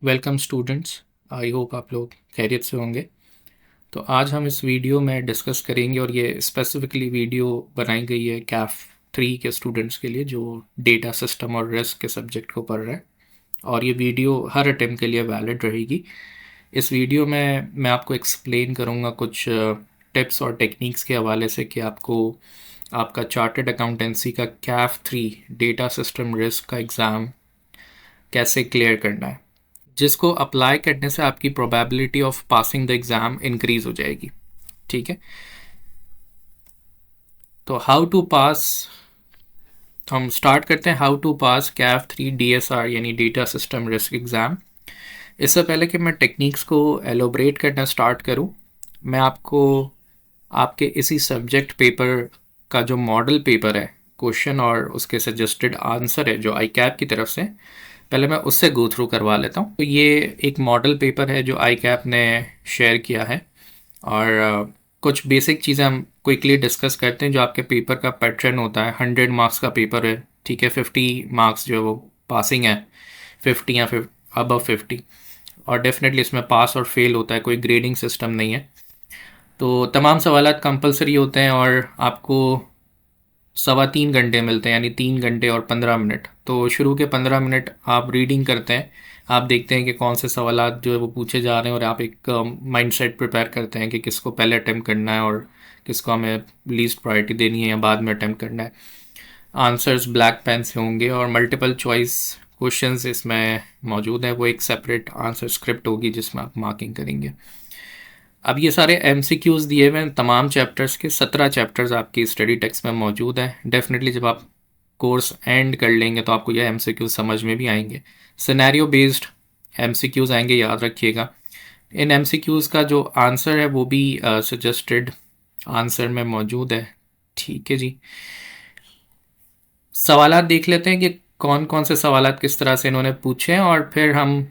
Welcome students. I hope आप लोग खैरियत से होंगे। तो आज हम इस वीडियो में डिस्कस करेंगे और ये स्पेसिफिकली वीडियो बनाई गई है कैफ 3 के स्टूडेंट्स के लिए जो डेटा सिस्टम और रिस्क के सब्जेक्ट को पढ़ रहे हैं। और ये वीडियो हर अटेम्प्ट के लिए वैलिड रहेगी। इस वीडियो में मैं आपको एक्सप्लेन करूँगा कुछ टिप्स और टेक्निक्स के हवाले से कि आपको आपका चार्टर्ड अकाउंटेंसी का कैफ 3 डेटा सिस्टम रिस्क का एग्ज़ाम कैसे क्लियर करना है, जिसको अप्लाई करने से आपकी probability of passing the exam increase हो जाएगी। ठीक है, तो हाउ टू पास, हम स्टार्ट करते हैं how to pass CAF 3 DSR यानी डेटा सिस्टम रिस्क एग्ज़ाम। इससे पहले कि मैं टेक्निक्स को एलोबरेट करना स्टार्ट करूं, मैं आपको आपके इसी सब्जेक्ट पेपर का जो मॉडल पेपर है, क्वेश्चन और उसके सजेस्टेड आंसर है जो आई कैप की तरफ से, पहले मैं उससे गो थ्रू करवा लेता हूँ। तो ये एक मॉडल पेपर है जो आई कैप ने शेयर किया है और कुछ बेसिक चीज़ें हम क्विकली डिस्कस करते हैं। जो आपके पेपर का पैटर्न होता है, 100 मार्क्स का पेपर है, ठीक है, 50 मार्क्स जो है वो पासिंग है, 50 या फिर अबव 50, और डेफिनेटली इसमें पास और फेल होता है, कोई ग्रेडिंग सिस्टम नहीं है। तो तमाम सवालात कंपलसरी होते हैं और आपको 3.25 घंटे मिलते हैं, यानी 3 घंटे और 15 मिनट। तो शुरू के 15 मिनट आप रीडिंग करते हैं, आप देखते हैं कि कौन से सवालात जो है वो पूछे जा रहे हैं और आप एक माइंडसेट प्रिपेयर करते हैं कि किसको पहले अटैम्प्ट करना है और किसको हमें लीस्ट प्रायोरिटी देनी है या बाद में अटैम्प्ट करना है। आंसर्स ब्लैक पेन से होंगे और मल्टीपल चॉइस क्वेश्चंस इसमें मौजूद हैं। वो एक सेपरेट आंसर स्क्रिप्ट होगी जिसमें आप मार्किंग करेंगे। अब ये सारे MCQs दिए हुए हैं तमाम चैप्टर्स के, 17 चैप्टर्स आपकी स्टडी टेक्स्ट में मौजूद हैं। डेफिनेटली जब आप कोर्स एंड कर लेंगे तो आपको यह MCQs समझ में भी आएंगे। सिनेरियो बेस्ड MCQs आएंगे, याद रखिएगा। इन MCQs का जो आंसर है वो भी सजेस्टेड आंसर में मौजूद है। ठीक है जी, सवालात देख लेते हैं कि कौन कौन से सवालात किस तरह से इन्होंने पूछे हैं और फिर हम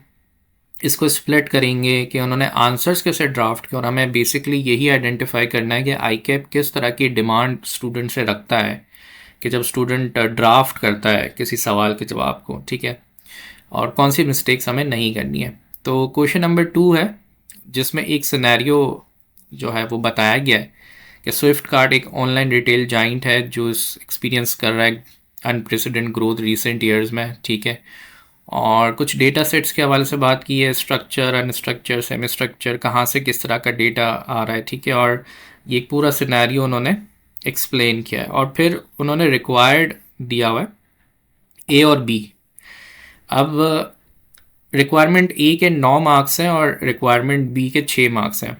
इसको स्प्लिट करेंगे कि उन्होंने आंसर्स कैसे ड्राफ्ट किए। और हमें बेसिकली यही आइडेंटिफाई करना है कि आई कैप किस तरह की डिमांड स्टूडेंट से रखता है कि जब स्टूडेंट ड्राफ्ट करता है किसी सवाल के जवाब को, ठीक है, और कौन सी मिस्टेक्स हमें नहीं करनी है। तो क्वेश्चन नंबर 2 है जिसमें एक सिनेरियो जो है वो बताया गया है कि स्विफ्ट कार्ट एक ऑनलाइन रिटेल जाइंट है जो एक्सपीरियंस कर रहा है अनप्रेसिडेंट ग्रोथ रिसेंट ईयर्स में, ठीक है। और कुछ डेटा सेट्स के हवाले से बात की है, स्ट्रक्चर, अनस्ट्रक्चर, सेमी स्ट्रक्चर, कहाँ से किस तरह का डेटा आ रहा है, ठीक है। और ये एक पूरा सिनेरियो उन्होंने एक्सप्लेन किया है और फिर उन्होंने रिक्वायर्ड दिया हुआ है A और B। अब रिक्वायरमेंट A के 9 मार्क्स हैं और रिक्वायरमेंट B के 6 मार्क्स हैं,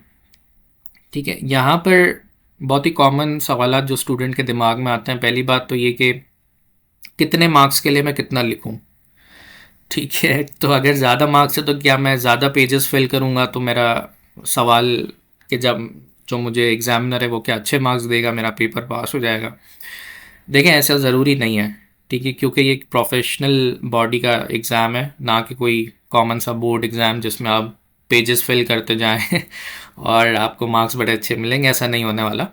ठीक है। यहाँ पर बहुत ही कॉमन सवालात जो स्टूडेंट के दिमाग में आते हैं, पहली बात तो ये कि कितने मार्क्स के लिए मैं कितना लिखूँ, ठीक है। तो अगर ज़्यादा मार्क्स है तो क्या मैं ज़्यादा पेजेस फिल करूँगा तो मेरा सवाल के जब जो मुझे एग्जामिनर है वो क्या अच्छे मार्क्स देगा, मेरा पेपर पास हो जाएगा। देखें, ऐसा ज़रूरी नहीं है, ठीक है, क्योंकि ये एक प्रोफेशनल बॉडी का एग्ज़ाम है, ना कि कोई कॉमन सा बोर्ड एग्ज़ाम जिसमें आप पेजेस फिल करते जाएं और आपको मार्क्स बड़े अच्छे मिलेंगे। ऐसा नहीं होने वाला।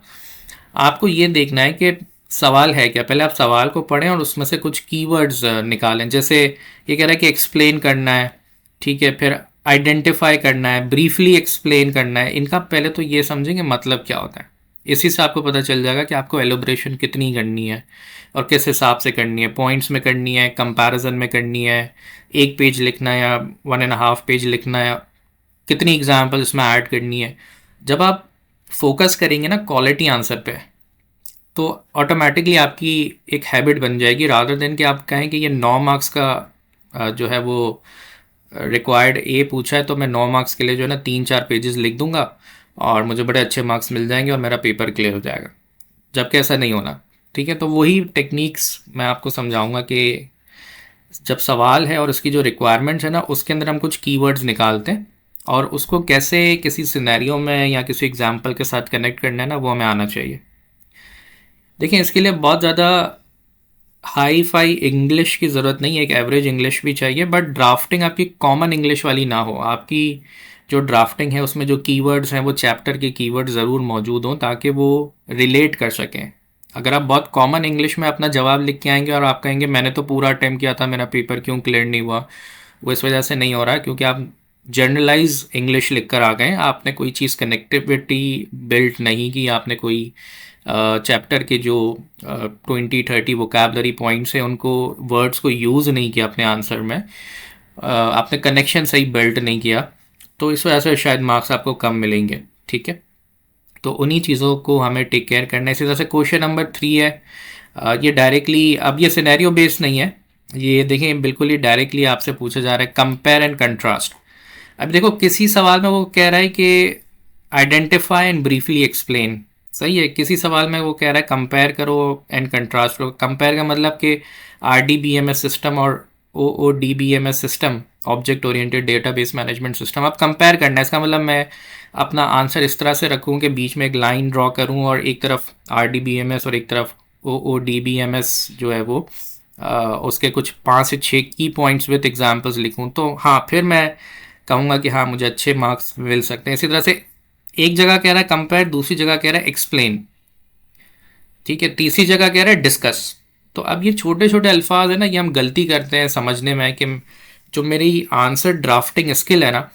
आपको ये देखना है कि सवाल है क्या, पहले आप सवाल को पढ़ें और उसमें से कुछ कीवर्ड्स निकालें। जैसे ये कह रहा है कि एक्सप्लेन करना है, ठीक है, फिर आइडेंटिफाई करना है, ब्रीफली एक्सप्लेन करना है। इनका पहले तो ये समझेंगे मतलब क्या होता है, इसी से आपको पता चल जाएगा कि आपको एलोब्रेशन कितनी करनी है और किस हिसाब से करनी है। पॉइंट्स में करनी है, कंपैरिजन में करनी है, एक पेज लिखना है या 1.5 पेज लिखना है, कितनी एग्जाम्पल इसमें ऐड करनी है। जब आप फोकस करेंगे ना क्वालिटी आंसर पे, तो ऑटोमेटिकली आपकी एक हैबिट बन जाएगी, रादर देन कि आप कहें कि ये 9 मार्क्स का जो है वो रिक्वायर्ड ए पूछा है तो मैं 9 मार्क्स के लिए जो है ना 3-4 पेजेस लिख दूंगा और मुझे बड़े अच्छे मार्क्स मिल जाएंगे और मेरा पेपर क्लियर हो जाएगा, जबकि ऐसा नहीं होना, ठीक है। तो वही टेक्निक्स मैं आपको समझाऊंगा कि जब सवाल है और उसकी जो रिक्वायरमेंट्स है ना, उसके अंदर हम कुछ कीवर्ड्स निकालते हैं और उसको कैसे किसी सिनेरियो में या किसी एग्जाम्पल के साथ कनेक्ट करना है ना, वो हमें आना चाहिए। देखिए, इसके लिए बहुत ज़्यादा हाई फाई इंग्लिश की ज़रूरत नहीं है, एक एवरेज इंग्लिश भी चाहिए, बट ड्राफ्टिंग आपकी कॉमन इंग्लिश वाली ना हो। आपकी जो ड्राफ्टिंग है उसमें जो कीवर्ड्स हैं वो चैप्टर के कीवर्ड ज़रूर मौजूद हों ताकि वो रिलेट कर सकें। अगर आप बहुत कॉमन इंग्लिश में अपना जवाब लिख के आएंगे और आप कहेंगे मैंने तो पूरा अटैम्प्ट किया था, मेरा पेपर क्यों क्लियर नहीं हुआ, वो इस वजह से नहीं हो रहा है क्योंकि आप जनरलाइज इंग्लिश लिख कर आ गए, आपने कोई चीज़ कनेक्टिविटी बिल्ड नहीं की, आपने कोई चैप्टर के जो 20-30 वोकैबलरी पॉइंट्स हैं उनको वर्ड्स को यूज़ नहीं किया अपने आंसर में, आपने कनेक्शन सही बिल्ड नहीं किया, तो इस वजह से शायद मार्क्स आपको कम मिलेंगे। ठीक है, तो उन्हीं चीज़ों को हमें टेक केयर करना है। इसी तरह से क्वेश्चन नंबर 3 है, ये डायरेक्टली, अब ये सिनेरियो बेस्ड नहीं है, ये देखें बिल्कुल ही डायरेक्टली आपसे पूछा जा रहा है कंपेयर एंड कंट्रास्ट। अब देखो किसी सवाल में वो कह रहा है कि आइडेंटिफाई एंड ब्रीफली एक्सप्लेन, सही है, किसी सवाल में वो कह रहा है कंपेयर करो एंड कंट्रास्ट करो। कंपेयर का मतलब कि RDBMS सिस्टम और OODBMS system, object oriented database management system, अब कंपेयर करना है। इसका मतलब मैं अपना आंसर इस तरह से रखूं कि बीच में एक लाइन ड्रॉ करूं और एक तरफ RDBMS और एक तरफ OODBMS जो है वो उसके कुछ 5 से 6 की पॉइंट्स विद एग्जांपल्स लिखूं, तो हाँ फिर मैं कहूँगा कि हाँ मुझे अच्छे मार्क्स मिल सकते हैं। इसी तरह से एक जगह कह रहा है कंपेयर, दूसरी जगह कह रहा है एक्सप्लेन, ठीक है, तीसरी जगह कह रहा है डिस्कस। तो अब ये छोटे छोटे अल्फाज है ना, ये हम गलती करते हैं समझने में कि जो मेरी आंसर ड्राफ्टिंग स्किल है ना,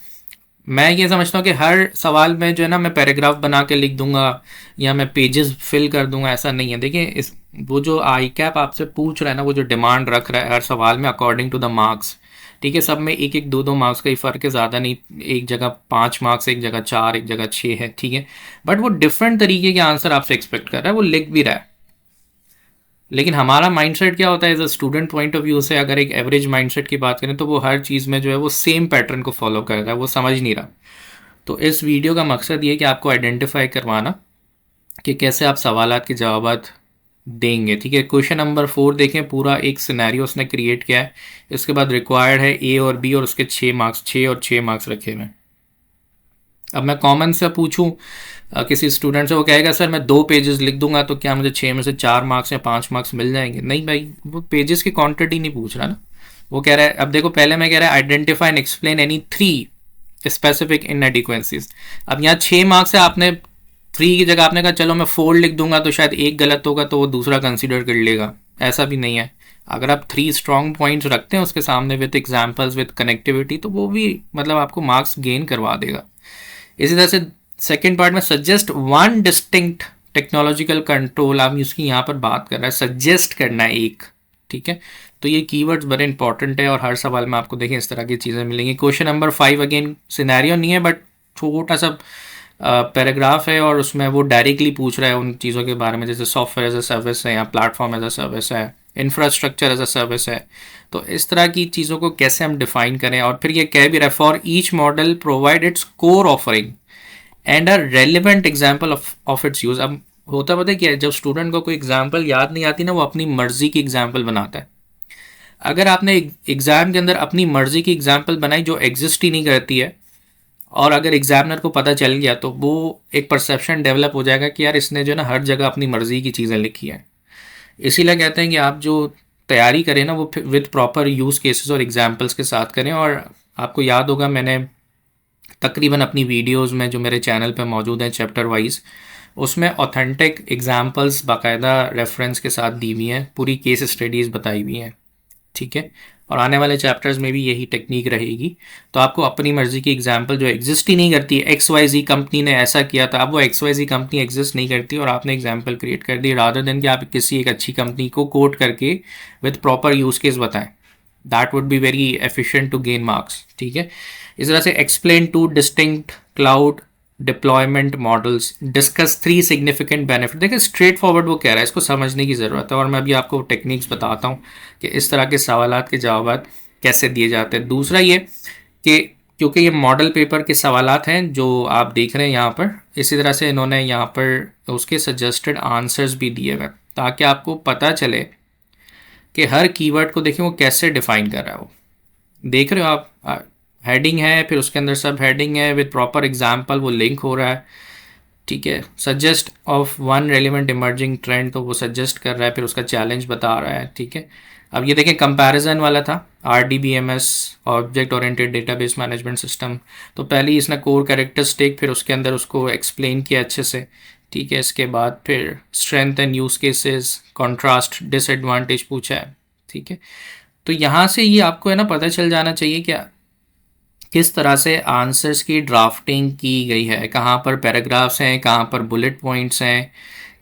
मैं ये समझता हूँ कि हर सवाल में जो है ना मैं पैराग्राफ बना के लिख दूंगा या मैं पेजेस फिल कर दूंगा, ऐसा नहीं है। देखिए इस वो जो आई कैप आपसे पूछ रहा है ना, वो जो डिमांड रख रहा है हर सवाल में अकॉर्डिंग टू द मार्क्स, ठीक है, सब में एक एक दो दो मार्क्स का ही फ़र्क है, ज़्यादा नहीं, एक जगह 5 मार्क्स, एक जगह 4, एक जगह 6 है, ठीक है, बट वो डिफरेंट तरीके के आंसर आपसे एक्सपेक्ट कर रहा है, वो लिख भी रहा है। लेकिन हमारा माइंडसेट क्या होता है as a student point of view से, अगर एक एवरेज माइंडसेट की बात करें तो वो हर चीज़ में जो है वो सेम पैटर्न को फॉलो कर रहा है, वो समझ नहीं रहा। तो इस वीडियो का मकसद ये है कि आपको आइडेंटिफाई करवाना कि कैसे आप सवालात के जवाबात देंगे। ठीक है, क्वेश्चन नंबर 4 देखें, पूरा एक सिनेरियो उसने क्रिएट किया है, इसके बाद रिक्वायर्ड है A और B और उसके 6 मार्क्स, 6 और 6 मार्क्स रखे हुए हैं। अब मैं कॉमन से पूछूं किसी स्टूडेंट से, वो कहेगा सर मैं 2 पेजेस लिख दूंगा तो क्या मुझे 6 में से 4 मार्क्स या 5 मार्क्स मिल जाएंगे? नहीं भाई, वो पेजेस की क्वांटिटी नहीं पूछ रहा ना, वो कह रहा है, अब देखो पहले मैं कह रहा है identify and explain any 3 specific inadequacies. अब यहाँ 6 मार्क्स है, आपने 3 की जगह आपने कहा चलो मैं 4 लिख दूंगा तो शायद एक गलत होगा तो वो दूसरा कंसिडर कर लेगा, ऐसा भी नहीं है। अगर आप 3 स्ट्रॉन्ग पॉइंट्स रखते हैं उसके सामने विद एग्जाम्पल्स विद कनेक्टिविटी, तो वो भी मतलब आपको मार्क्स गेन करवा देगा। इसी तरह से सेकेंड पार्ट में suggest one distinct technological control, आप उसकी यहाँ पर बात कर रहा है, सजेस्ट करना है एक, ठीक है, तो ये कीवर्ड्स बड़े इंपॉर्टेंट है और हर सवाल में आपको देखें इस तरह की चीज़ें मिलेंगी। क्वेश्चन नंबर 5 अगेन सिनेरियो नहीं है बट छोटा सा पैराग्राफ है और उसमें वो डायरेक्टली पूछ रहा है उन चीज़ों के बारे में, जैसे सॉफ्टवेयर एज अ सर्विस है या प्लेटफॉर्म एज अ सर्विस है, इंफ्रास्ट्रक्चर एज अ सर्विस है। तो इस तरह की चीज़ों को कैसे हम डिफाइन करें, और फिर ये कह भी रहा है for each model provide its core offering and a relevant example of its use. अब होता पता है क्या है, जब स्टूडेंट को कोई एग्जाम्पल याद नहीं आती ना, वो अपनी मर्जी की एग्जाम्पल बनाता है। अगर आपने एग्ज़ाम के अंदर अपनी मर्जी की एग्जाम्पल बनाई जो एग्जिस्ट ही नहीं करती है, और अगर एग्जामिनर को पता चल गया तो वो एक परसेप्शन डेवलप हो जाएगा कि यार इसने जो है ना हर जगह अपनी मर्जी की चीज़ें लिखी हैं। इसीलिए कहते हैं कि आप जो तैयारी करें ना वो विद प्रॉपर यूज़ केसेस और एग्जाम्पल्स के साथ करें। और आपको याद होगा मैंने तकरीबन अपनी वीडियोस में जो मेरे चैनल पे मौजूद हैं चैप्टर वाइज, उसमें ऑथेंटिक एग्जाम्पल्स बाकायदा रेफरेंस के साथ दी हुई हैं, पूरी केस स्टडीज़ बताई हुई हैं, ठीक है, और आने वाले चैप्टर्स में भी यही टेक्निक रहेगी। तो आपको अपनी मर्जी की एग्जांपल जो एग्जिस्ट ही नहीं करती है, XYZ कंपनी ने ऐसा किया था, अब वो XYZ कंपनी एग्जिस्ट नहीं करती और आपने एग्जांपल क्रिएट कर दी, रादर देन कि आप किसी एक अच्छी कंपनी को कोट करके विद प्रॉपर यूज केस बताएं, that would be very efficient to gain marks. ठीक है, इस तरह से explain 2 distinct cloud deployment models, discuss 3 significant benefit. देखिए स्ट्रेट फॉरवर्ड वो कह रहा है, इसको समझने की ज़रूरत है और मैं अभी आपको टेक्निक्स बताता हूँ कि इस तरह के सवालात के जवाब कैसे दिए जाते हैं। दूसरा ये कि क्योंकि ये मॉडल पेपर के सवालात हैं जो आप देख रहे हैं यहाँ पर, इसी तरह से इन्होंने यहाँ पर उसके सजेस्टेड आंसर्स भी दिए हुए ताकि आपको पता चले कि हर कीवर्ड को देखें वो कैसे डिफाइन कर रहा है। वो देख रहे हो आप, हेडिंग है, फिर उसके अंदर सब हेडिंग है विद प्रॉपर एग्जाम्पल, वो लिंक हो रहा है, ठीक है, suggest of one relevant emerging trend, तो वो सजेस्ट कर रहा है, फिर उसका चैलेंज बता रहा है, ठीक है। अब ये देखें कंपैरिजन वाला था, RDBMS object oriented database management system, तो पहले ही इसने कोर कैरेक्टरिस्टिक, फिर उसके अंदर उसको एक्सप्लेन किया अच्छे से, ठीक है, इसके बाद फिर strength and use cases, contrast, disadvantage पूछा है, ठीक है। तो यहाँ से ये आपको है ना पता चल जाना चाहिए कि किस तरह से आंसर्स की ड्राफ्टिंग की गई है, कहाँ पर पैराग्राफ्स हैं, कहाँ पर बुलेट पॉइंट्स हैं,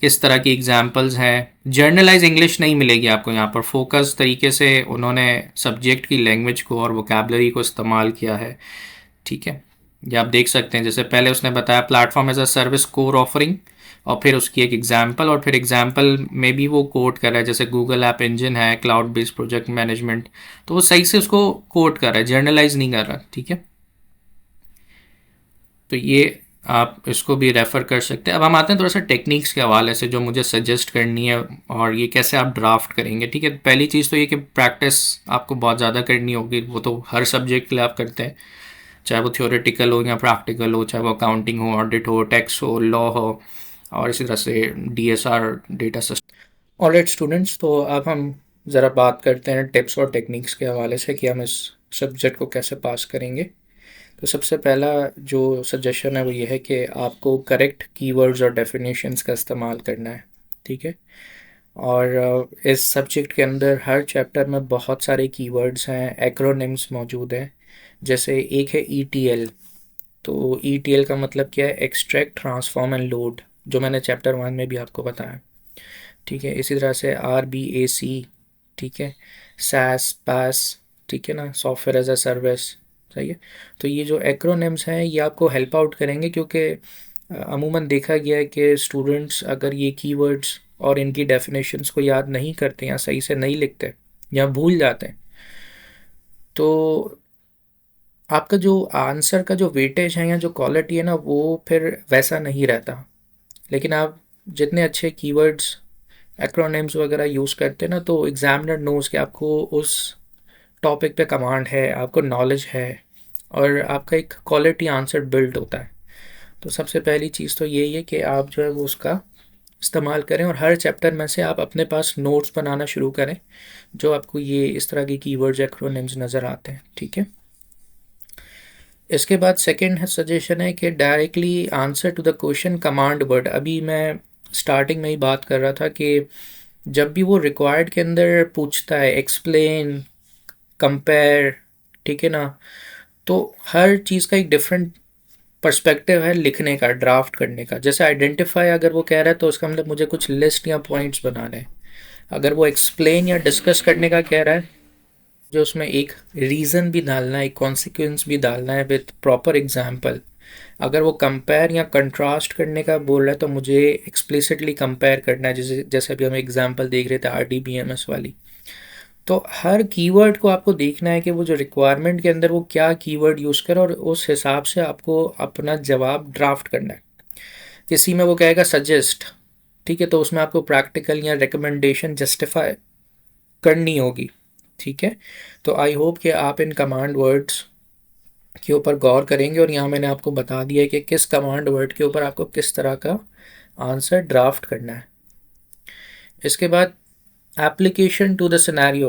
किस तरह की एग्जाम्पल्स हैं। जर्नलाइज इंग्लिश नहीं मिलेगी आपको यहाँ पर, फोकस तरीके से उन्होंने सब्जेक्ट की लैंग्वेज को और वोकेबलरी को इस्तेमाल किया है। ठीक है, ये आप देख सकते हैं। जैसे पहले उसने बताया platform as a service core offering, और फिर उसकी एक एग्जाम्पल, और फिर एग्जाम्पल में भी वो कोट कर रहा है, जैसे गूगल ऐप इंजन है, क्लाउड बेस्ड प्रोजेक्ट मैनेजमेंट। तो वो सही से उसको कोट कर रहा है, जर्नलाइज नहीं कर रहा। ठीक है, तो ये आप इसको भी रेफ़र कर सकते हैं। अब हम आते हैं थोड़ा सा टेक्निक्स के हवाले से जो मुझे सजेस्ट करनी है, और ये कैसे आप ड्राफ्ट करेंगे। ठीक है, पहली चीज़ तो ये कि प्रैक्टिस आपको बहुत ज़्यादा करनी होगी, वो तो हर सब्जेक्ट के लिए आप करते हैं, चाहे वो थियोरेटिकल हो या प्रैक्टिकल हो, चाहे वो अकाउंटिंग हो, ऑडिट हो, टैक्स हो, लॉ हो, और इसी तरह से DSR, data system. Alright students, तो अब हम ज़रा बात करते हैं टिप्स और टेक्निक्स के हवाले से कि हम इस सब्जेक्ट को कैसे पास करेंगे। तो सबसे पहला जो सजेशन है वो ये है कि आपको करेक्ट कीवर्ड्स और डेफिनेशंस का इस्तेमाल करना है। ठीक है, और इस सब्जेक्ट के अंदर हर चैप्टर में बहुत सारे कीवर्ड्स हैं, एक्रोनिम्स मौजूद हैं। जैसे एक है ETL। तो ETL का मतलब क्या है? एक्सट्रैक्ट, ट्रांसफॉर्म एंड लोड, जो मैंने चैप्टर 1 में भी आपको बताया। ठीक है, इसी तरह से RBAC। ठीक है, SAS, PAS। ठीक है ना, सॉफ्टवेयर एज अ सर्विस। सही है। तो ये जो एक्रोनिम्स हैं ये आपको हेल्प आउट करेंगे, क्योंकि अमूमन देखा गया है कि स्टूडेंट्स अगर ये कीवर्ड्स और इनकी डेफिनेशंस को याद नहीं करते या सही से नहीं लिखते या भूल जाते हैं, तो आपका जो आंसर का जो वेटेज है या जो क्वालिटी है ना, वो फिर वैसा नहीं रहता। लेकिन आप जितने अच्छे कीवर्ड्स, एक्रोनिम्स वगैरह यूज़ करते हैं ना, तो एग्जामिनर नोज़ कि आपको उस टॉपिक पे कमांड है, आपको नॉलेज है, और आपका एक क्वालिटी आंसर बिल्ड होता है। तो सबसे पहली चीज़ तो यही है कि आप जो है वो उसका इस्तेमाल करें, और हर चैप्टर में से आप अपने पास नोट्स बनाना शुरू करें जो आपको ये इस तरह के कीवर्ड्स, एक्रोनिम्स नज़र आते हैं। ठीक है, इसके बाद सेकंड सजेशन है कि directly answer to the question command word. अभी मैं स्टार्टिंग में ही बात कर रहा था कि जब भी वो रिक्वायर्ड के अंदर पूछता है एक्सप्लेन, कंपेयर, ठीक है ना, तो हर चीज़ का एक डिफरेंट पर्सपेक्टिव है लिखने का, ड्राफ्ट करने का। जैसे आइडेंटिफाई अगर वो कह रहा है तो उसका मतलब मुझे कुछ लिस्ट या पॉइंट्स बनाने हैं। अगर वो एक्सप्लेन या डिस्कस करने का कह रहा है, जो उसमें एक रीज़न भी डालना है, एक कॉन्सिक्वेंस भी डालना है विद प्रॉपर एग्जाम्पल। अगर वो कंपेयर या कंट्रास्ट करने का बोल रहा है तो मुझे एक्सप्लिसिटली कंपेयर करना है, जैसे जैसे अभी हम एग्जाम्पल देख रहे थे RDBMS वाली। तो हर कीवर्ड को आपको देखना है कि वो जो रिक्वायरमेंट के अंदर वो क्या कीवर्ड यूज़ करे, और उस हिसाब से आपको अपना जवाब ड्राफ्ट करना है। किसी में वो कहेगा सजेस्ट, ठीक है, तो उसमें आपको प्रैक्टिकल या रिकमेंडेशन जस्टिफाई करनी होगी। ठीक है, तो आई होप कि आप इन कमांड वर्ड्स के ऊपर गौर करेंगे, और यहाँ मैंने आपको बता दिया है कि किस कमांड वर्ड के ऊपर आपको किस तरह का आंसर ड्राफ्ट करना है। इसके बाद एप्लीकेशन टू द सिनेरियो।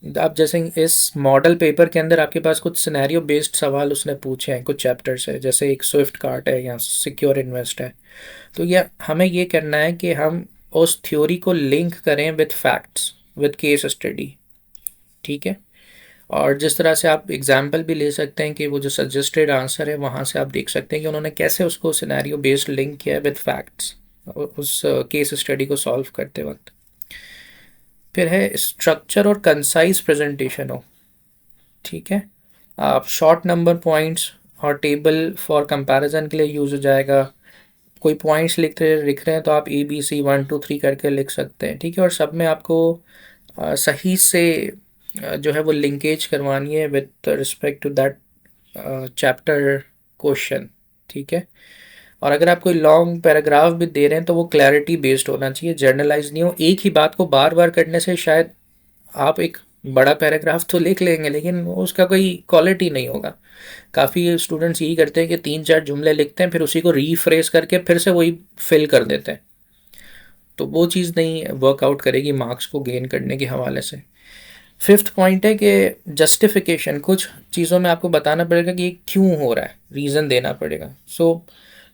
आप जैसे इस मॉडल पेपर के अंदर आपके पास कुछ सिनेरियो बेस्ड सवाल उसने पूछे हैं, कुछ चैप्टर्स है, जैसे एक स्विफ्ट कार्ट है या सिक्योर इन्वेस्ट है। तो यह हमें ये करना है कि हम उस थ्योरी को लिंक करें with facts, with case study. ठीक है, और जिस तरह से आप एग्जाम्पल भी ले सकते हैं कि वो जो सजेस्टेड आंसर है वहाँ से आप देख सकते हैं कि उन्होंने कैसे उसको सिनेरियो बेस्ड लिंक किया है विद फैक्ट्स उस केस स्टडी को सॉल्व करते वक्त। फिर है स्ट्रक्चर और कंसाइज प्रेजेंटेशन हो। ठीक है, आप शॉर्ट नंबर पॉइंट्स और टेबल फॉर कंपैरिजन के लिए यूज़ हो जाएगा। कोई पॉइंट्स लिख रहे हैं तो आप ABC 1 2 3 करके लिख सकते हैं। ठीक है, और सब में आपको सही से जो है वो लिंकेज करवानी है with respect to that chapter question. ठीक है, और अगर आप कोई लॉन्ग पैराग्राफ भी दे रहे हैं तो वो क्लैरिटी बेस्ड होना चाहिए, जर्नलाइज नहीं हो। एक ही बात को बार बार करने से शायद आप एक बड़ा पैराग्राफ तो लिख लेंगे लेकिन उसका कोई क्वालिटी नहीं होगा। काफ़ी स्टूडेंट्स यही करते हैं कि 3 4 जुमले लिखते हैं, फिर उसी को रीफ्रेश करके फिर से वही फिल कर देते हैं, तो वो चीज़ नहीं वर्कआउट करेगी मार्क्स को गेन करने के हवाले से। फिफ्थ पॉइंट है कि जस्टिफिकेशन। कुछ चीज़ों में आपको बताना पड़ेगा कि ये क्यों हो रहा है, रीज़न देना पड़ेगा। So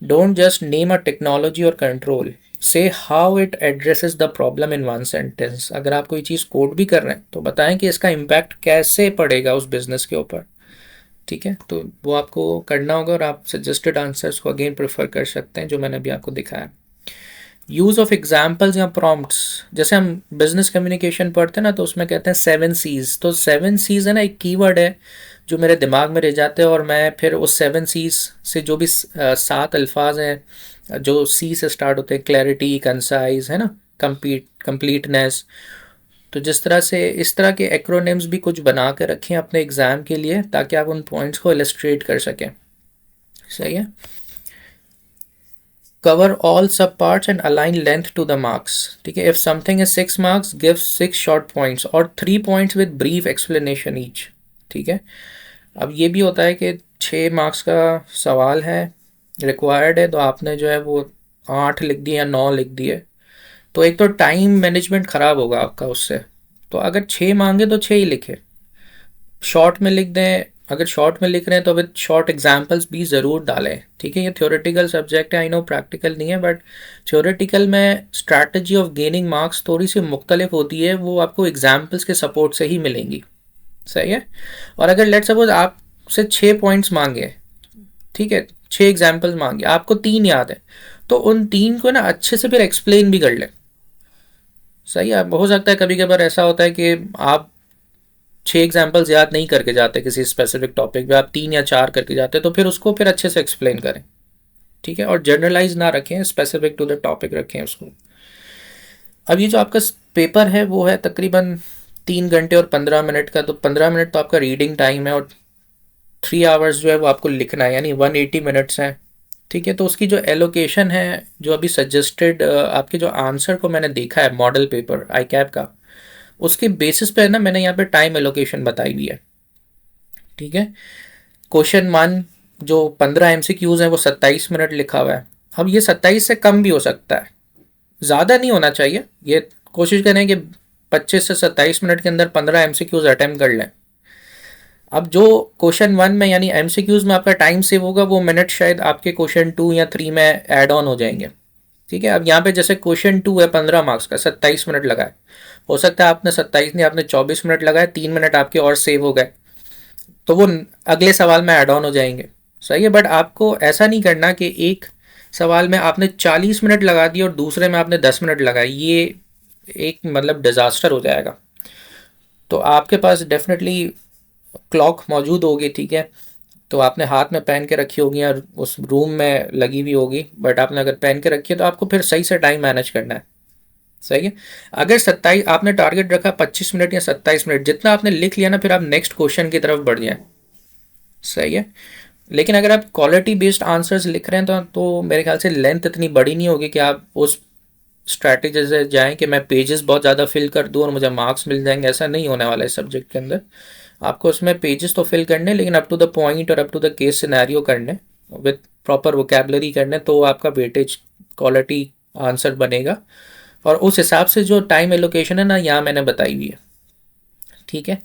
don't just name a technology और कंट्रोल, से how it addresses the problem in one sentence. अगर आप कोई चीज़ कोड भी कर रहे हैं तो बताएं कि इसका इम्पैक्ट कैसे पड़ेगा उस बिजनेस के ऊपर। ठीक है, तो वो आपको करना होगा और आप सजेस्टेड आंसर्स को अगेन प्रेफर कर सकते हैं जो मैंने अभी आपको दिखाया। यूज़ ऑफ एग्जाम्पल्स या प्रॉम्प्ट्स, जैसे हम बिजनेस कम्युनिकेशन पढ़ते हैं ना तो उसमें कहते हैं 7 C's। तो 7 C's है ना, एक कीवर्ड है जो मेरे दिमाग में रह जाते हैं और मैं फिर उस 7 C's से जो भी 7 अल्फाज हैं जो सी से स्टार्ट होते हैं, क्लैरिटी, कंसाइज, है ना, कंप्लीटनेस, तो जिस तरह से इस तरह के एक्रोनिम्स भी कुछ बना के रखें अपने एग्ज़ाम के लिए ताकि आप उन पॉइंट्स को इलस्ट्रेट कर सकें। सही है। Cover all sub parts and align length to the marks. ठीक है, if something is 6 marks give 6 short points और 3 points with brief explanation each. ठीक है, अब ये भी होता है कि 6 marks का सवाल है, रिक्वायर्ड है, तो आपने जो है वो 8 लिख दिए या 9 लिख दिए, तो एक तो टाइम मैनेजमेंट ख़राब होगा आपका उससे। तो अगर 6 मांगे तो 6 ही लिखे, शॉर्ट में लिख दें। अगर शॉर्ट में लिख रहे हैं तो विद शॉर्ट एग्जांपल्स भी ज़रूर डालें। ठीक है, ये थ्योरेटिकल सब्जेक्ट है, आई नो प्रैक्टिकल नहीं है, बट थ्योरेटिकल में स्ट्रैटेजी ऑफ गेनिंग मार्क्स थोड़ी सी मुख्तलिफ होती है, वो आपको एग्जाम्पल्स के सपोर्ट से ही मिलेंगी। सही है। और अगर लेट सपोज आपसे 6 पॉइंट्स मांगे, ठीक है, 6 एग्जाम्पल्स मांगे, आपको 3 याद है, तो उन 3 को ना अच्छे से फिर एक्सप्लेन भी कर लें। सही है। हो सकता है कभी कभार ऐसा होता है कि आप 6 एग्जाम्पल्स याद नहीं करके जाते किसी स्पेसिफिक टॉपिक पे, आप 3 या 4 करके जाते, तो फिर उसको फिर अच्छे से एक्सप्लेन करें। ठीक है, और जनरलाइज ना रखें, स्पेसिफिक टू द टॉपिक रखें उसको। अब ये जो आपका पेपर है वो है तकरीबन 3 घंटे और 15 मिनट का, तो 15 मिनट तो आपका रीडिंग टाइम है और 3 आवर्स जो है वो आपको लिखना है, यानी 180 मिनट्स हैं। ठीक है, तो उसकी जो एलोकेशन है, जो अभी सजेस्टेड आपके जो आंसर को मैंने देखा है मॉडल पेपर आई कैप का, उसके बेसिस पे ना मैंने यहाँ पे टाइम एलोकेशन बताई हुई है। ठीक है, क्वेश्चन 1 जो 15 MCQs हैं वो 27 मिनट लिखा हुआ है। अब ये 27 से कम भी हो सकता है, ज़्यादा नहीं होना चाहिए। ये कोशिश करें कि 25 से 27 मिनट के अंदर 15 MCQs अटैम्प्ट कर लें। अब जो क्वेश्चन 1 में यानी MCQs में आपका टाइम सेव होगा, वो मिनट शायद आपके क्वेश्चन 2 या 3 में ऐड ऑन हो जाएंगे। ठीक है, अब यहाँ पे जैसे क्वेश्चन 2 है 15 मार्क्स का, 27 मिनट लगाए, हो सकता है आपने 27 नहीं, आपने 24 मिनट लगाए, 3 मिनट आपके और सेव हो गए, तो वो अगले सवाल में ऐड ऑन हो जाएंगे। सही है, बट आपको ऐसा नहीं करना कि एक सवाल में आपने 40 मिनट लगा दिए और दूसरे में आपने 10 मिनट लगाए, ये एक मतलब डिज़ास्टर हो जाएगा। तो आपके पास डेफिनेटली क्लॉक मौजूद होगी। ठीक है, तो आपने हाथ में पहन के रखी होगी या उस रूम में लगी हुई होगी, बट आपने अगर पहन के रखी है तो आपको फिर सही से टाइम मैनेज करना है। सही है। अगर 27 आपने टारगेट रखा 25 मिनट या 27 मिनट, जितना आपने लिख लिया ना, फिर आप नेक्स्ट क्वेश्चन की तरफ बढ़ जाए। सही है। लेकिन अगर आप क्वालिटी बेस्ड आंसर्स लिख रहे हैं तो मेरे ख्याल से लेंथ इतनी बड़ी नहीं होगी कि आप उस स्ट्रैटेजी से जाएं कि मैं पेजेस बहुत ज़्यादा फिल कर दूं और मुझे मार्क्स मिल जाएंगे। ऐसा नहीं होने वाला है सब्जेक्ट के अंदर। आपको उसमें पेजेस तो फिल करने, लेकिन अप टू द पॉइंट और up to the case scenario करने, विद प्रॉपर वोकेबलरी करने, तो आपका वेटेज क्वालिटी आंसर बनेगा। और उस हिसाब से जो टाइम एलोकेशन है ना, यहाँ मैंने बताई हुई है। ठीक है,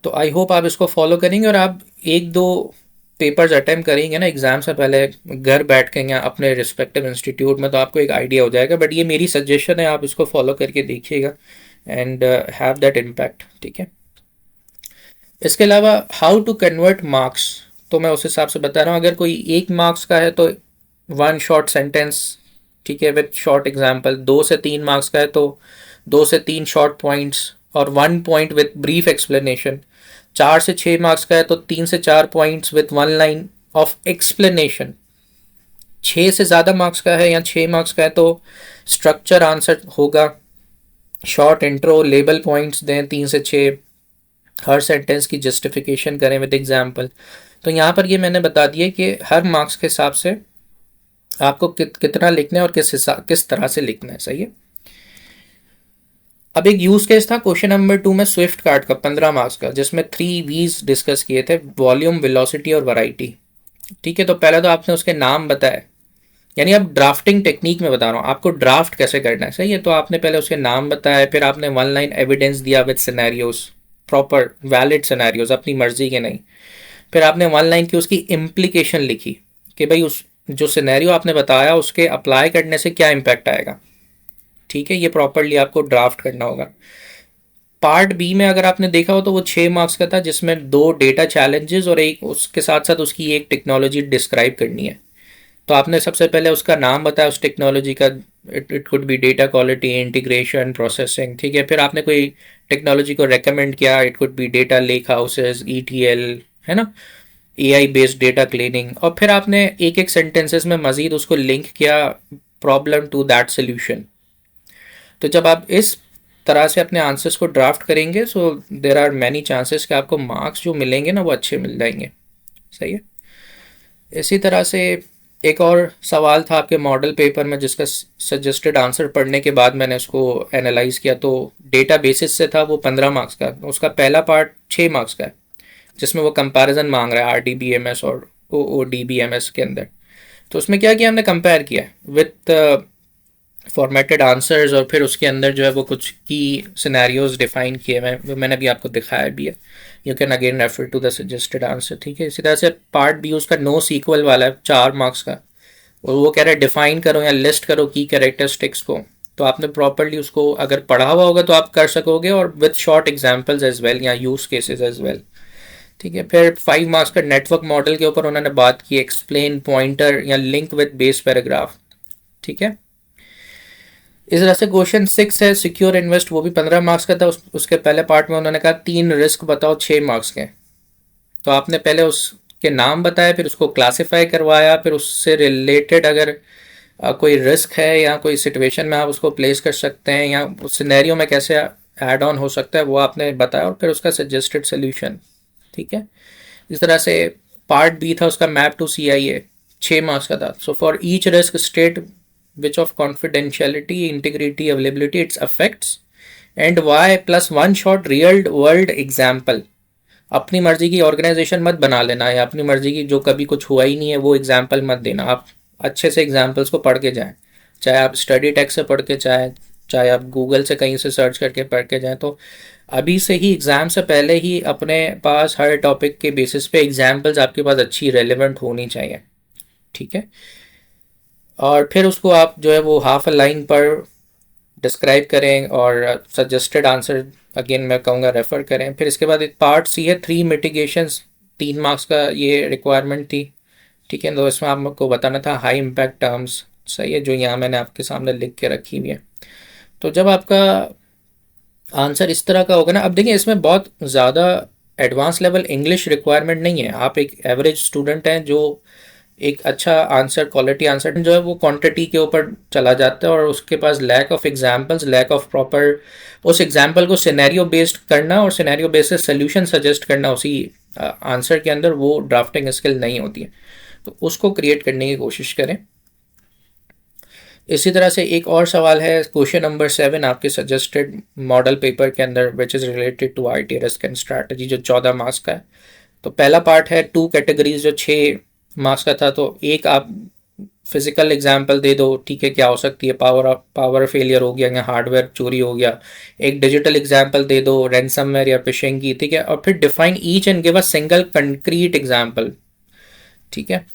तो आई होप आप इसको फॉलो करेंगे और आप 1-2 पेपर्स अटेम्प्ट करेंगे ना एग्ज़ाम से पहले घर बैठ के या अपने रिस्पेक्टिव इंस्टीट्यूट में, तो आपको एक आइडिया हो जाएगा। बट ये मेरी सजेशन है, आप इसको फॉलो करके देखिएगा एंड हैव दैट इम्पैक्ट। ठीक है, इसके अलावा हाउ टू कन्वर्ट मार्क्स, तो मैं उस हिसाब से बता रहा हूँ। अगर कोई 1 मार्क्स का है तो 1 शॉर्ट सेंटेंस, ठीक है, विद शॉर्ट एग्जाम्पल। 2 से 3 मार्क्स का है तो 2 से 3 शॉर्ट पॉइंट्स और 1 पॉइंट विद ब्रीफ एक्सप्लेनेशन। 4 से 6 मार्क्स का है तो 3 से 4 points with 1 line of explanation. 6 से ज़्यादा मार्क्स का है या 6 मार्क्स का है तो स्ट्रक्चर आंसर होगा, शॉर्ट इंट्रो, लेबल पॉइंट्स दें 3 से 6, हर सेंटेंस की जस्टिफिकेशन करें विद एग्जाम्पल। तो यहाँ पर ये मैंने बता दिया कि हर मार्क्स के हिसाब से आपको कितना लिखना है और किस तरह से लिखना है। सही है। अब एक यूज केस था क्वेश्चन नंबर 2 में स्विफ्ट कार्ट का 15 मार्क्स का, जिसमें 3 V's डिस्कस किए थे, वॉल्यूम, वेलोसिटी और वैरायटी। ठीक है, तो पहले तो आपने उसके नाम बताए, यानी अब ड्राफ्टिंग टेक्निक में बता रहा हूँ आपको ड्राफ्ट कैसे करना है। सही है, तो आपने पहले उसके नाम बताया, फिर आपने 1 लाइन एविडेंस दिया with scenarios, proper valid scenarios, अपनी मर्जी के नहीं। फिर आपने 1 लाइन की उसकी इम्प्लीकेशन लिखी कि भाई जो सिनेरियो आपने बताया उसके अप्लाई करने से क्या इम्पैक्ट आएगा। ठीक है, ये प्रॉपरली आपको ड्राफ्ट करना होगा। पार्ट बी में अगर आपने देखा हो तो वो 6 मार्क्स का था, जिसमें 2 डेटा चैलेंजेस और एक उसके साथ साथ उसकी एक टेक्नोलॉजी डिस्क्राइब करनी है। तो आपने सबसे पहले उसका नाम बताया उस टेक्नोलॉजी का, it could be data quality, integration, processing. ठीक है, फिर आपने कोई टेक्नोलॉजी को रेकमेंड किया, it could be data lake houses, ETL, है ना, एआई बेस्ड डेटा क्लीनिंग। और फिर आपने एक एक सेंटेंसेस में मजीद उसको लिंक किया प्रॉब्लम टू दैट सोल्यूशन। तो जब आप इस तरह से अपने आंसर्स को ड्राफ्ट करेंगे, सो देर आर मैनी चांसेस कि आपको मार्क्स जो मिलेंगे ना वो अच्छे मिल जाएंगे। सही है। इसी तरह से एक और सवाल था आपके मॉडल पेपर में जिसका सजेस्टेड आंसर पढ़ने के बाद मैंने उसको एनालाइज किया, तो डेटा बेसिस से था, वो 15 मार्क्स का। उसका पहला पार्ट 6 मार्क्स का है, जिसमें वो कंपैरिजन मांग रहा है RDBMS और OODBMS के अंदर। तो उसमें क्या किया, हमने कंपेयर किया विथ फॉर्मेटेड आंसर्स, और फिर उसके अंदर जो है वो कुछ की सिनेरियोज डिफाइन किए मैं मैंने भी आपको दिखाया भी है। You can again refer to the suggested answer. ठीक है, इसी तरह से पार्ट बी उसका नो सीक्वल वाला है, 4 मार्क्स का, और वो कह रहा है डिफाइन करो या लिस्ट करो की कैरेक्टरिस्टिक्स को। तो आपने प्रॉपरली उसको अगर पढ़ा हुआ होगा तो आप कर सकोगे, और with short examples as well या यूज केसेस एज वेल। ठीक है, फिर 5 मार्क्स का नेटवर्क मॉडल के ऊपर उन्होंने बात की, एक्सप्लेन, पॉइंटर या लिंक विद बेस पैराग्राफ। ठीक है, इस तरह से क्वेश्चन 6 है सिक्योर इन्वेस्ट, वो भी 15 मार्क्स का था। उसके पहले पार्ट में उन्होंने कहा 3 रिस्क बताओ 6 मार्क्स के। तो आपने पहले उसके नाम बताया, फिर उसको क्लासिफाई करवाया, फिर उससे रिलेटेड अगर कोई रिस्क है या कोई सिचुएशन में आप उसको प्लेस कर सकते हैं या उस सिनेरियो में कैसे ऐड ऑन हो सकता है वो आपने बताया, और फिर उसका सजेस्टेड सोल्यूशन। ठीक है, इस तरह से पार्ट बी था उसका मैप टू CIA, 6 मार्क्स का था। So for each risk state which of confidentiality, integrity, availability, its effects, and why, plus one short real world example। अपनी मर्जी की ऑर्गेनाइजेशन मत बना लेना, या अपनी मर्जी की जो कभी कुछ हुआ ही नहीं है वो एग्जाम्पल मत देना। आप अच्छे से एग्जाम्पल्स को पढ़ के जाएं, चाहे आप स्टडी टेक्स्ट से पढ़ के चाहे आप गूगल से कहीं से सर्च करके पढ़ के जाएं। तो अभी से ही एग्ज़ाम से पहले ही अपने पास हर टॉपिक के बेसिस पे एग्जाम्पल्स आपके पास अच्छी रेलिवेंट होनी चाहिए। ठीक है, और फिर उसको आप जो है वो हाफ अ लाइन पर डिस्क्राइब करें, और सजेस्टेड आंसर अगेन मैं कहूँगा रेफ़र करें। फिर इसके बाद एक पार्ट सी है 3 मिटिगेशंस, 3 मार्क्स का ये रिक्वायरमेंट थी। ठीक है, तो इसमें आपको बताना था हाई इम्पैक्ट टर्म्स। सही है, जो यहाँ मैंने आपके सामने लिख के रखी हुई है। तो जब आपका आंसर इस तरह का होगा ना, अब देखिए इसमें बहुत ज़्यादा एडवांस लेवल इंग्लिश रिक्वायरमेंट नहीं है। आप एक एवरेज स्टूडेंट हैं जो एक अच्छा आंसर, क्वालिटी आंसर जो है वो क्वांटिटी के ऊपर चला जाता है, और उसके पास lack of examples, lack of proper उस एग्जांपल को सिनेरियो बेस्ड करना और सिनेरियो बेस्ड सोल्यूशन सजेस्ट करना उसी आंसर के अंदर, वो ड्राफ्टिंग स्किल नहीं होती है। तो उसको क्रिएट करने की कोशिश करें। इसी तरह से एक और सवाल है क्वेश्चन नंबर 7 आपके सजेस्टेड मॉडल पेपर के अंदर, which is related to IT risk and strategy, जो 14 मार्क्स का है। तो पहला पार्ट है 2 कैटेगरीज जो 6 मार्क्स का था। तो एक आप फिजिकल एग्जाम्पल दे दो, ठीक है, क्या हो सकती है, पावर फेलियर हो गया या हार्डवेयर चोरी हो गया। एक डिजिटल एग्जाम्पल दे दो, रैंसमवेयर या फिशिंग की। ठीक है, और फिर define each and give a single concrete example. ठीक है,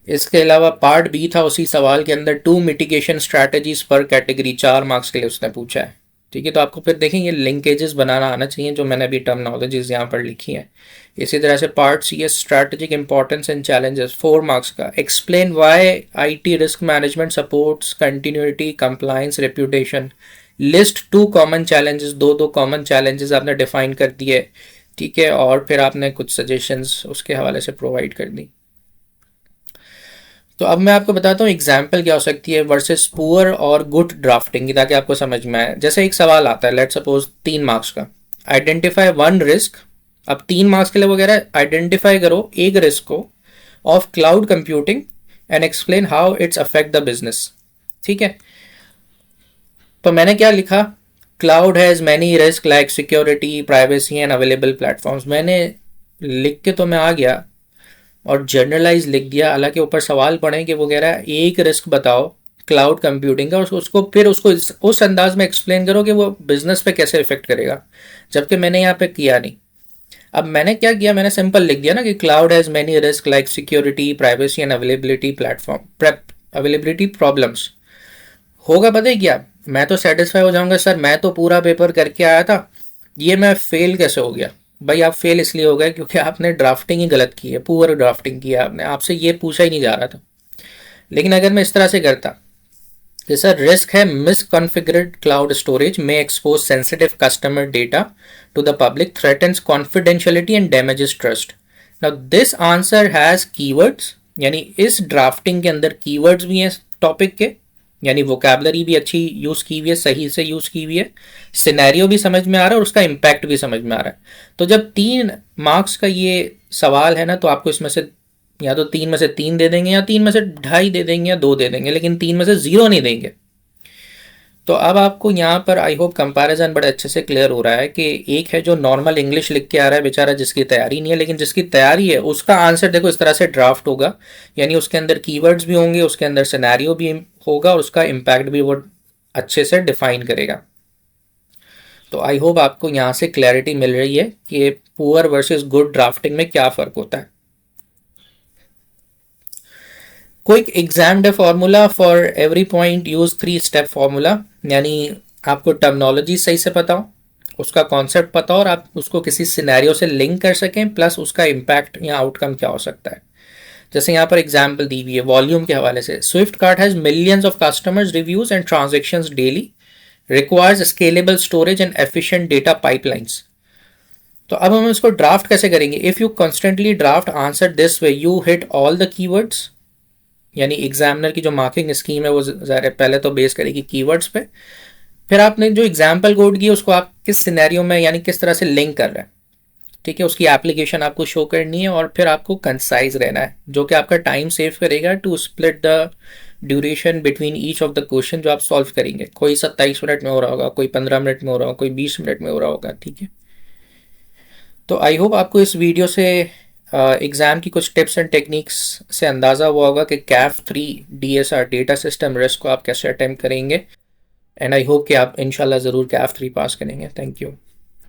इसके अलावा पार्ट बी था उसी सवाल के अंदर 2 मिटिगेशन स्ट्रैटेजीज पर कैटेगरी, 4 मार्क्स के लिए उसने पूछा है। ठीक है, तो आपको फिर देखें ये लिंकेजेस बनाना आना चाहिए, जो मैंने अभी टर्मिनोलॉजीज यहाँ पर लिखी हैं। इसी तरह से पार्ट सी है strategic importance and challenges, 4 marks का। Explain why IT risk management supports continuity, compliance, reputation. List 2 common challenges, दो कॉमन चैलेंजेस आपने डिफाइन कर दिए। ठीक है, और फिर आपने कुछ सजेशंस उसके हवाले से प्रोवाइड कर दी। तो अब मैं आपको बताता हूँ एग्जाम्पल क्या हो सकती है वर्सेस पुअर और गुड ड्राफ्टिंग की, ताकि आपको समझ में आए। जैसे एक सवाल आता है, लेट सपोज 3 मार्क्स का, आइडेंटिफाई वन रिस्क। अब 3 मार्क्स के लिए वो कह रहा है आइडेंटिफाई करो एक रिस्क को of cloud computing and explain how it's affect the business. ठीक है, तो मैंने क्या लिखा, cloud has many risk like security, privacy and available platforms. मैंने लिख के तो मैं आ गया और जनरलाइज लिख दिया, हालांकि ऊपर सवाल पढ़े कि वो कह रहा है एक रिस्क बताओ क्लाउड कंप्यूटिंग का, उसको फिर उसको उस अंदाज में एक्सप्लेन करो कि वो बिजनेस पे कैसे इफेक्ट करेगा, जबकि मैंने यहाँ पे किया नहीं। अब मैंने क्या किया, मैंने सिंपल लिख दिया ना कि cloud has many risk like security, privacy and availability platform availability problems. होगा पता है क्या, मैं तो सेटिस्फाई हो जाऊंगा सर, मैं तो पूरा पेपर करके आया था, ये मैं फेल कैसे हो गया। भाई आप फेल इसलिए हो गए क्योंकि आपने ड्राफ्टिंग ही गलत की है, पुअर ड्राफ्टिंग की है आपने, आपसे ये पूछा ही नहीं जा रहा था। लेकिन अगर मैं इस तरह से करता कि सर रिस्क है मिसकॉन्फ़िगर्ड क्लाउड स्टोरेज में expose sensitive customer data to the public, threatens confidentiality and damages trust. Now this answer has keywords, यानी इस ड्राफ्टिंग के अंदर कीवर्ड्स भी हैं टॉपिक के, यानी वोकेबलरी भी अच्छी यूज़ की हुई है, सही से यूज़ की हुई है, सिनेरियो भी समझ में आ रहा है और उसका इम्पैक्ट भी समझ में आ रहा है। तो जब 3 मार्क्स का ये सवाल है ना, तो आपको इसमें से या तो 3 में से 3 दे देंगे, या 3 में से 2.5 दे देंगे, या 2 दे देंगे, लेकिन 3 में से 0 नहीं देंगे। तो अब आपको यहाँ पर आई होप कंपैरिजन बड़े अच्छे से क्लियर हो रहा है कि एक है जो नॉर्मल इंग्लिश लिख के आ रहा है बेचारा, जिसकी तैयारी नहीं है, लेकिन जिसकी तैयारी है उसका आंसर देखो इस तरह से ड्राफ्ट होगा, यानी उसके अंदर कीवर्ड्स भी होंगे, उसके अंदर सिनेरियो भी होगा और उसका इम्पैक्ट भी वो अच्छे से डिफाइन करेगा। तो आई होप आपको यहाँ से क्लैरिटी मिल रही है कि पुअर वर्सेस गुड ड्राफ्टिंग में क्या फ़र्क होता है। Quick exam day formula for every point use 3 step formula, यानी आपको टर्मिनोलॉजी सही से पता हो, उसका कॉन्सेप्ट पता हो और आप उसको किसी सिनेरियो से लिंक कर सकें, प्लस उसका इम्पैक्ट या आउटकम क्या हो सकता है। जैसे यहाँ पर एग्जाम्पल दी हुई है वॉल्यूम के हवाले से, Swift cart has millions of customers reviews and transactions daily, requires scalable storage and efficient data pipelines. तो अब हम इसको ड्राफ्ट कैसे करेंगे, if you constantly draft answer this way you hit all the keywords, यानी एग्जामिनर की जो marking scheme है वो ज़ाहिर पहले तो बेस करेगी कीवर्ड्स पे, फिर आपने जो एग्जाम्पल कोड की उसको आप किस सिनेरियो में यानी किस तरह से लिंक कर रहे हैं, ठीक है, उसकी एप्लीकेशन आपको शो करनी है, और फिर आपको कंसाइज रहना है, जो कि आपका टाइम सेव करेगा to split the duration between each of the question जो आप सॉल्व करेंगे। कोई 27 मिनट में हो रहा होगा, कोई 15 मिनट में हो रहा होगा, कोई 20 मिनट में हो रहा होगा, ठीक है। तो आई होप आपको इस वीडियो से एग्ज़ाम की कुछ टिप्स एंड टेक्निक्स से अंदाज़ा हुआ होगा कि CAF3 DSR data system risk को आप कैसे अटेम्प्ट करेंगे, एंड आई होप कि आप इंशाल्लाह ज़रूर CAF3 पास करेंगे। Thank you.